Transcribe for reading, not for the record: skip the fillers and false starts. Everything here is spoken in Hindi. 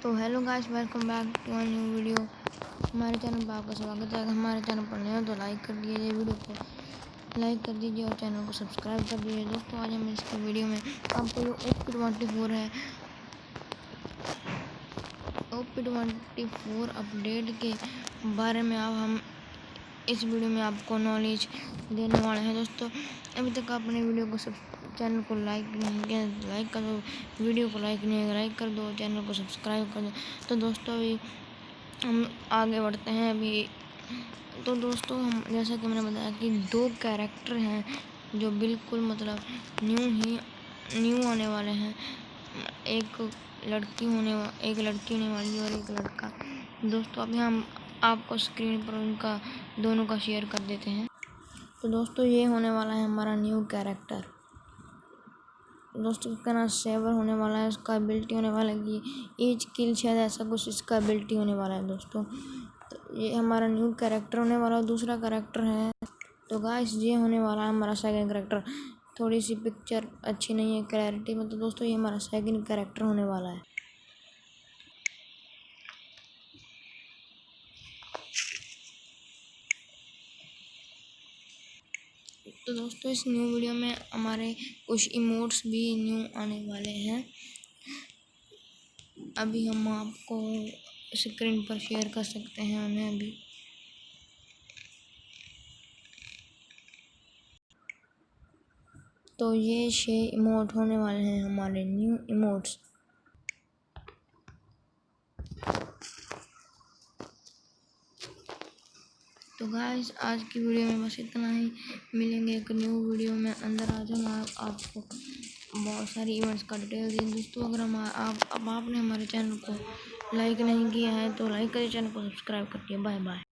तो hello guys, welcome back to a new video. हमारे चैनल पर आपका स्वागत है। अगर हमारे चैनल पर नए हो तो लाइक कर दीजिए, वीडियो को लाइक कर दीजिए और चैनल को सब्सक्राइब कर दीजिए। दोस्तों, आज हम इसकी वीडियो में आपको जो OP24 है, OP24 अपडेट के बारे में अब हम इस वीडियो में आपको नॉलेज देने वाले हैं। दोस्तों, अभी तक आपने वीडियो को चैनल को लाइक नहीं किया, लाइक कर दो। वीडियो को लाइक नहीं लाइक कर दो, चैनल को सब्सक्राइब कर दो। तो दोस्तों, अभी हम आगे बढ़ते हैं। अभी तो दोस्तों, हम जैसा कि मैंने बताया कि 2 कैरेक्टर हैं जो बिल्कुल मतलब न्यू आने वाले हैं। एक लड़की होने वाली और एक लड़का। दोस्तों, अभी हम आपको स्क्रीन पर उनका दोनों का शेयर कर देते हैं। तो दोस्तों, ये होने वाला है हमारा न्यू कैरेक्टर। दोस्तों, इसका नाम सेवर होने वाला है। उसका एबिलिटी होने वाला है कि एज किल, शायद ऐसा कुछ इसका एबिलिटी होने वाला है। दोस्तों, तो ये हमारा न्यू कैरेक्टर होने वाला है। दूसरा कैरेक्टर है, तो गाइस ये होने वाला है हमारा सेकंड कैरेक्टर। थोड़ी सी पिक्चर अच्छी नहीं है क्लैरिटी में, तो दोस्तों ये हमारा सेकंड कैरेक्टर होने वाला है। तो दोस्तों, इस न्यू वीडियो में हमारे कुछ इमोट्स भी न्यू आने वाले हैं। अभी हम आपको स्क्रीन पर शेयर कर सकते हैं उन्हें अभी। तो ये 6 इमोट होने वाले हैं हमारे न्यू इमोट्स। तो गाइस, आज की वीडियो में बस इतना ही। मिलेंगे एक न्यू वीडियो में। अंदर आज हम आपको बहुत सारी इवेंट्स का डिटेल दें। दोस्तों, अगर आपने हमारे चैनल को लाइक नहीं किया है तो लाइक करिए, चैनल को सब्सक्राइब करिए। Bye bye.